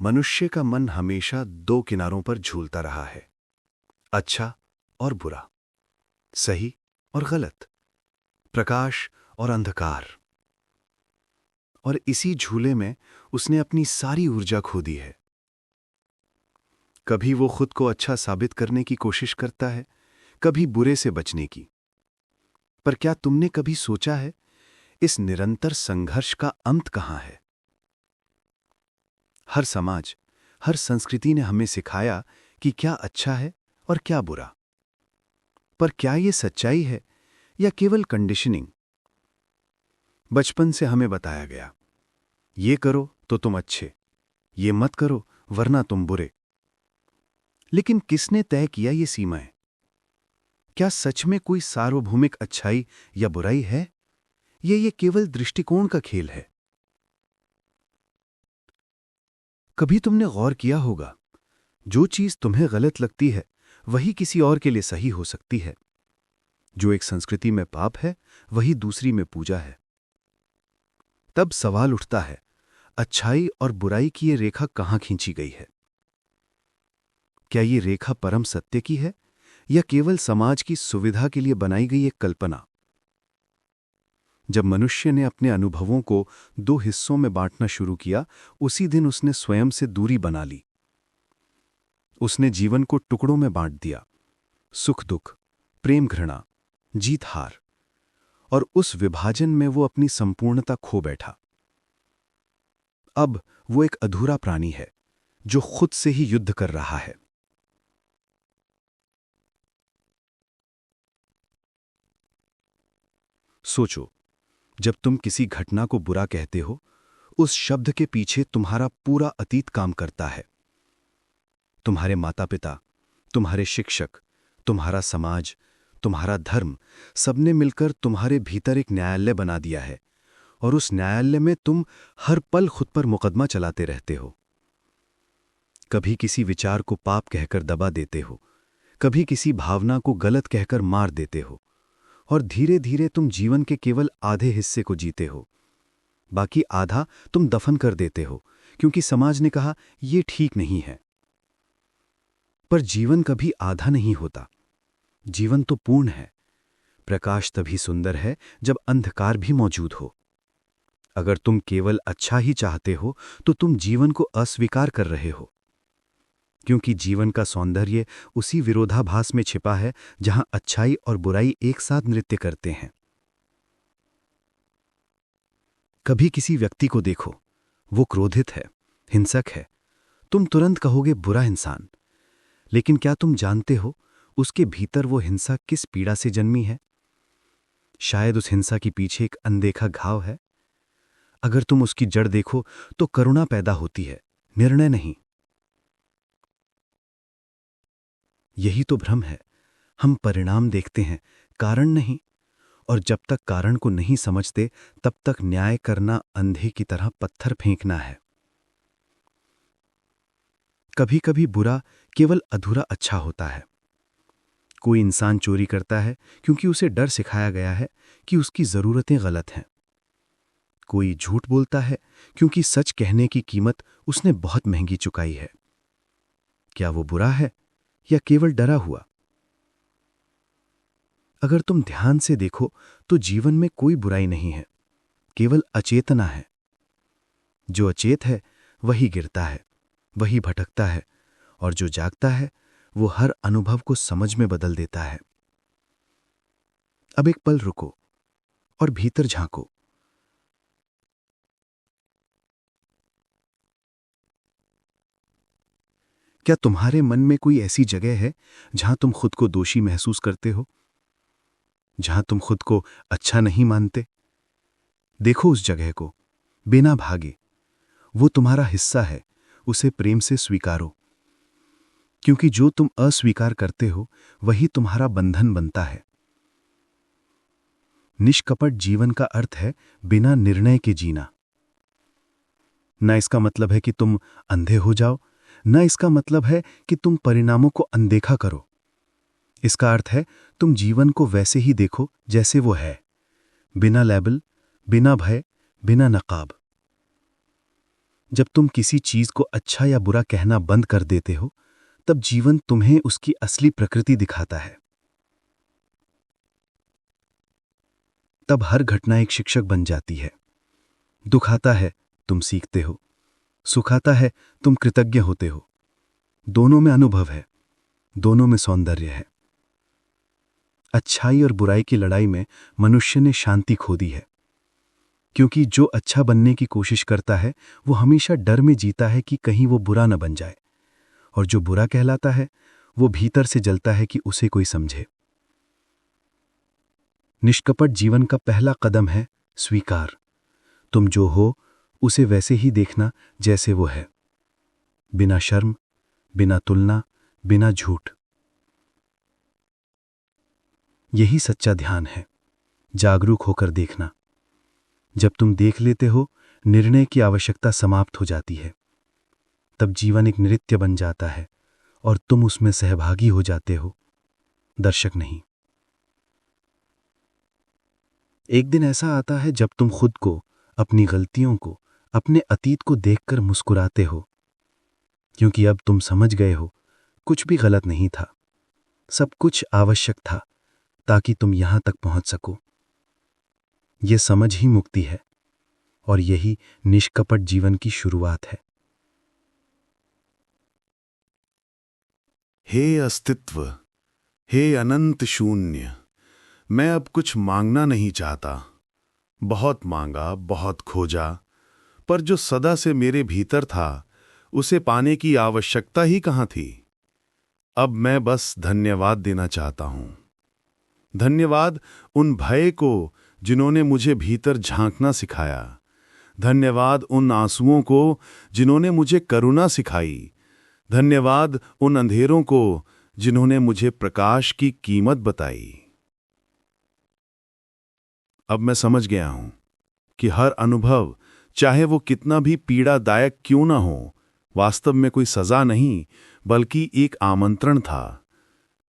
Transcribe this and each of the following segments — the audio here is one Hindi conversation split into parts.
मनुष्य का मन हमेशा दो किनारों पर झूलता रहा है, अच्छा और बुरा, सही और गलत, प्रकाश और अंधकार। और इसी झूले में उसने अपनी सारी ऊर्जा खो दी है। कभी वो खुद को अच्छा साबित करने की कोशिश करता है, कभी बुरे से बचने की। पर क्या तुमने कभी सोचा है, इस निरंतर संघर्ष का अंत कहां है? हर समाज, हर संस्कृति ने हमें सिखाया कि क्या अच्छा है और क्या बुरा। पर क्या ये सच्चाई है या केवल कंडीशनिंग? बचपन से हमें बताया गया, ये करो तो तुम अच्छे, ये मत करो वरना तुम बुरे। लेकिन किसने तय किया ये सीमाएं? क्या सच में कोई सार्वभौमिक अच्छाई या बुराई है, ये केवल दृष्टिकोण का खेल है? कभी तुमने गौर किया होगा, जो चीज तुम्हें गलत लगती है वही किसी और के लिए सही हो सकती है। जो एक संस्कृति में पाप है वही दूसरी में पूजा है। तब सवाल उठता है, अच्छाई और बुराई की ये रेखा कहां खींची गई है? क्या ये रेखा परम सत्य की है या केवल समाज की सुविधा के लिए बनाई गई एक कल्पना? जब मनुष्य ने अपने अनुभवों को दो हिस्सों में बांटना शुरू किया, उसी दिन उसने स्वयं से दूरी बना ली। उसने जीवन को टुकड़ों में बांट दिया, सुख दुख, प्रेम घृणा, जीत हार, और उस विभाजन में वो अपनी संपूर्णता खो बैठा। अब वो एक अधूरा प्राणी है जो खुद से ही युद्ध कर रहा है। सोचो, जब तुम किसी घटना को बुरा कहते हो, उस शब्द के पीछे तुम्हारा पूरा अतीत काम करता है। तुम्हारे माता पिता, तुम्हारे शिक्षक, तुम्हारा समाज, तुम्हारा धर्म, सबने मिलकर तुम्हारे भीतर एक न्यायालय बना दिया है, और उस न्यायालय में तुम हर पल खुद पर मुकदमा चलाते रहते हो। कभी किसी विचार को पाप कहकर दबा देते हो, कभी किसी भावना को गलत कहकर मार देते हो, और धीरे धीरे तुम जीवन के केवल आधे हिस्से को जीते हो। बाकी आधा तुम दफन कर देते हो, क्योंकि समाज ने कहा यह ठीक नहीं है। पर जीवन कभी आधा नहीं होता। जीवन तो पूर्ण है। प्रकाश तभी सुंदर है जब अंधकार भी मौजूद हो। अगर तुम केवल अच्छा ही चाहते हो तो तुम जीवन को अस्वीकार कर रहे हो, क्योंकि जीवन का सौंदर्य उसी विरोधाभास में छिपा है जहां अच्छाई और बुराई एक साथ नृत्य करते हैं। कभी किसी व्यक्ति को देखो, वो क्रोधित है, हिंसक है, तुम तुरंत कहोगे बुरा इंसान। लेकिन क्या तुम जानते हो उसके भीतर वो हिंसा किस पीड़ा से जन्मी है? शायद उस हिंसा के पीछे एक अनदेखा घाव है। अगर तुम उसकी जड़ देखो तो करुणा पैदा होती है, निर्णय नहीं। यही तो भ्रम है। हम परिणाम देखते हैं, कारण नहीं। और जब तक कारण को नहीं समझते तब तक न्याय करना अंधे की तरह पत्थर फेंकना है। कभी कभी बुरा केवल अधूरा अच्छा होता है। कोई इंसान चोरी करता है क्योंकि उसे डर सिखाया गया है कि उसकी जरूरतें गलत हैं। कोई झूठ बोलता है क्योंकि सच कहने की कीमत उसने बहुत महंगी चुकाई है। क्या वो बुरा है या केवल डरा हुआ? अगर तुम ध्यान से देखो तो जीवन में कोई बुराई नहीं है, केवल अचेतना है। जो अचेत है वही गिरता है, वही भटकता है, और जो जागता है वो हर अनुभव को समझ में बदल देता है। अब एक पल रुको और भीतर झांको। क्या तुम्हारे मन में कोई ऐसी जगह है जहां तुम खुद को दोषी महसूस करते हो, जहां तुम खुद को अच्छा नहीं मानते? देखो उस जगह को, बिना भागे। वो तुम्हारा हिस्सा है, उसे प्रेम से स्वीकारो, क्योंकि जो तुम अस्वीकार करते हो वही तुम्हारा बंधन बनता है। निष्कपट जीवन का अर्थ है बिना निर्णय के जीना। न इसका मतलब है कि तुम अंधे हो जाओ, न इसका मतलब है कि तुम परिणामों को अनदेखा करो। इसका अर्थ है तुम जीवन को वैसे ही देखो जैसे वो है, बिना लेबल, बिना भय, बिना नकाब। जब तुम किसी चीज को अच्छा या बुरा कहना बंद कर देते हो, तब जीवन तुम्हें उसकी असली प्रकृति दिखाता है। तब हर घटना एक शिक्षक बन जाती है। दुख आता है, तुम सीखते हो। सुख आता है, तुम कृतज्ञ होते हो। दोनों में अनुभव है, दोनों में सौंदर्य है। अच्छाई और बुराई की लड़ाई में मनुष्य ने शांति खो दी है, क्योंकि जो अच्छा बनने की कोशिश करता है वो हमेशा डर में जीता है कि कहीं वो बुरा न बन जाए, और जो बुरा कहलाता है वो भीतर से जलता है कि उसे कोई समझे। निष्कपट जीवन का पहला कदम है स्वीकार। तुम जो हो उसे वैसे ही देखना जैसे वो है, बिना शर्म, बिना तुलना, बिना झूठ। यही सच्चा ध्यान है, जागरूक होकर देखना। जब तुम देख लेते हो, निर्णय की आवश्यकता समाप्त हो जाती है। तब जीवन एक नृत्य बन जाता है और तुम उसमें सहभागी हो जाते हो, दर्शक नहीं। एक दिन ऐसा आता है जब तुम खुद को, अपनी गलतियों को, अपने अतीत को देखकर मुस्कुराते हो, क्योंकि अब तुम समझ गए हो कुछ भी गलत नहीं था, सब कुछ आवश्यक था ताकि तुम यहां तक पहुंच सको। यह समझ ही मुक्ति है, और यही निष्कपट जीवन की शुरुआत है। हे अस्तित्व, हे अनंत शून्य, मैं अब कुछ मांगना नहीं चाहता। बहुत मांगा, बहुत खोजा, पर जो सदा से मेरे भीतर था उसे पाने की आवश्यकता ही कहाँ थी। अब मैं बस धन्यवाद देना चाहता हूं। धन्यवाद उन भय को जिन्होंने मुझे भीतर झांकना सिखाया। धन्यवाद उन आंसुओं को जिन्होंने मुझे करुणा सिखाई। धन्यवाद उन अंधेरों को जिन्होंने मुझे प्रकाश की कीमत बताई। अब मैं समझ गया हूं कि हर अनुभव, चाहे वो कितना भी पीड़ादायक क्यों ना हो, वास्तव में कोई सजा नहीं, बल्कि एक आमंत्रण था,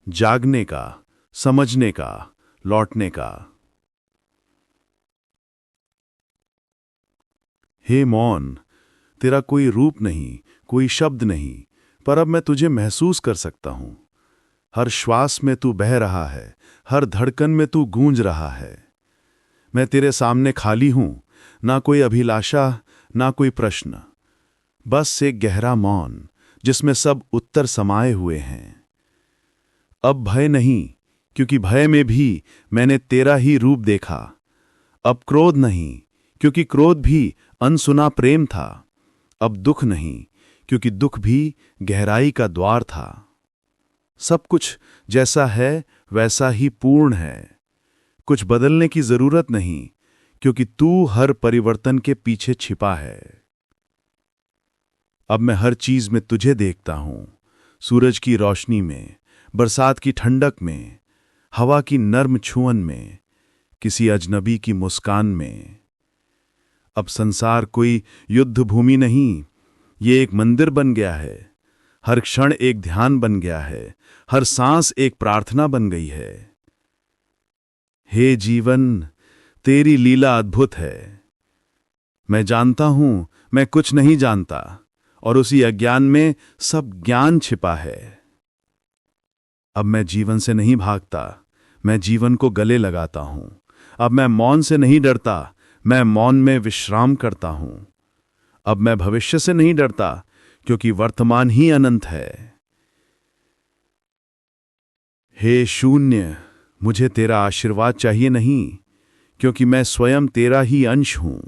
जागने का, समझने का, लौटने का। हे मौन, तेरा कोई रूप नहीं, कोई शब्द नहीं, पर अब मैं तुझे महसूस कर सकता हूं। हर श्वास में तू बह रहा है, हर धड़कन में तू गूंज रहा है। मैं तेरे सामने खाली हूं, ना कोई अभिलाषा, ना कोई प्रश्न, बस एक गहरा मौन जिसमें सब उत्तर समाये हुए हैं। अब भय नहीं, क्योंकि भय में भी मैंने तेरा ही रूप देखा। अब क्रोध नहीं, क्योंकि क्रोध भी अनसुना प्रेम था। अब दुख नहीं, क्योंकि दुख भी गहराई का द्वार था। सब कुछ जैसा है वैसा ही पूर्ण है। कुछ बदलने की जरूरत नहीं, क्योंकि तू हर परिवर्तन के पीछे छिपा है। अब मैं हर चीज में तुझे देखता हूं, सूरज की रोशनी में, बरसात की ठंडक में, हवा की नर्म छुअन में, किसी अजनबी की मुस्कान में। अब संसार कोई युद्ध भूमि नहीं, ये एक मंदिर बन गया है। हर क्षण एक ध्यान बन गया है, हर सांस एक प्रार्थना बन गई है। हे जीवन, तेरी लीला अद्भुत है। मैं जानता हूं मैं कुछ नहीं जानता, और उसी अज्ञान में सब ज्ञान छिपा है। अब मैं जीवन से नहीं भागता, मैं जीवन को गले लगाता हूं। अब मैं मौन से नहीं डरता, मैं मौन में विश्राम करता हूं। अब मैं भविष्य से नहीं डरता, क्योंकि वर्तमान ही अनंत है। हे शून्य, मुझे तेरा आशीर्वाद चाहिए नहीं, क्योंकि मैं स्वयं तेरा ही अंश हूं।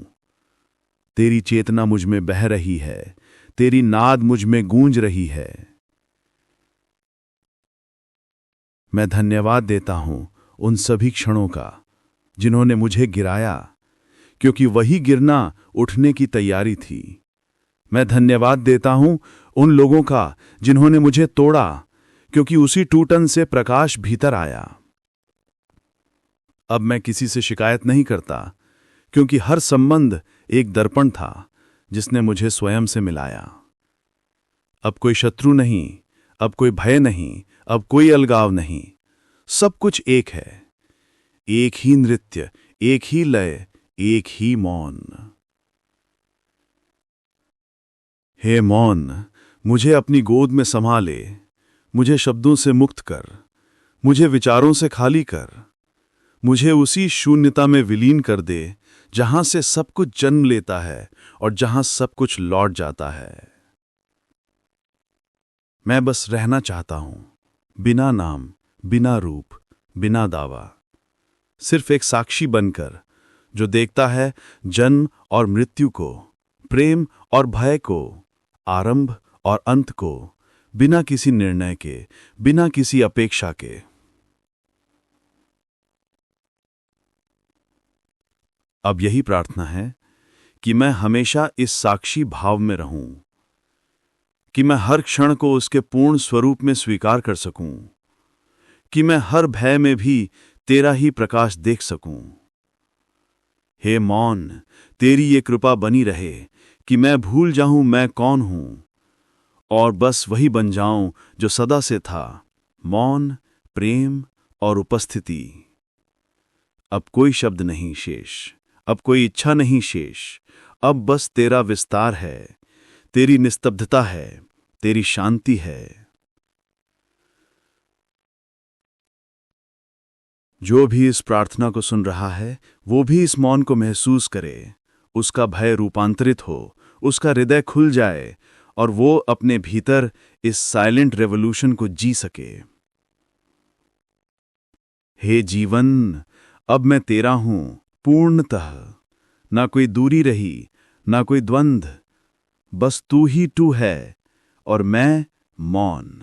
तेरी चेतना मुझ में बह रही है, तेरी नाद मुझ में गूंज रही है। मैं धन्यवाद देता हूं उन सभी क्षणों का जिन्होंने मुझे गिराया, क्योंकि वही गिरना उठने की तैयारी थी। मैं धन्यवाद देता हूं उन लोगों का जिन्होंने मुझे तोड़ा, क्योंकि उसी टूटन से प्रकाश भीतर आया। अब मैं किसी से शिकायत नहीं करता, क्योंकि हर संबंध एक दर्पण था जिसने मुझे स्वयं से मिलाया। अब कोई शत्रु नहीं, अब कोई भय नहीं, अब कोई अलगाव नहीं। सब कुछ एक है, एक ही नृत्य, एक ही लय, एक ही मौन। हे मौन, मुझे अपनी गोद में संभाले, मुझे शब्दों से मुक्त कर, मुझे विचारों से खाली कर, मुझे उसी शून्यता में विलीन कर दे जहां से सब कुछ जन्म लेता है और जहां सब कुछ लौट जाता है। मैं बस रहना चाहता हूं, बिना नाम, बिना रूप, बिना दावा, सिर्फ एक साक्षी बनकर जो देखता है जन्म और मृत्यु को, प्रेम और भय को, आरंभ और अंत को, बिना किसी निर्णय के, बिना किसी अपेक्षा के। अब यही प्रार्थना है कि मैं हमेशा इस साक्षी भाव में रहूं, कि मैं हर क्षण को उसके पूर्ण स्वरूप में स्वीकार कर सकूं, कि मैं हर भय में भी तेरा ही प्रकाश देख सकूं। हे मौन, तेरी ये कृपा बनी रहे कि मैं भूल जाऊं मैं कौन हूं और बस वही बन जाऊं जो सदा से था, मौन, प्रेम और उपस्थिति। अब कोई शब्द नहीं शेष, अब कोई इच्छा नहीं शेष, अब बस तेरा विस्तार है, तेरी निस्तब्धता है, तेरी शांति है। जो भी इस प्रार्थना को सुन रहा है वो भी इस मौन को महसूस करे, उसका भय रूपांतरित हो, उसका हृदय खुल जाए और वो अपने भीतर इस साइलेंट रेवोल्यूशन को जी सके। हे जीवन, अब मैं तेरा हूं पूर्णतः, ना कोई दूरी रही, ना कोई द्वंद्व, बस तू ही तू है और मैं मौन।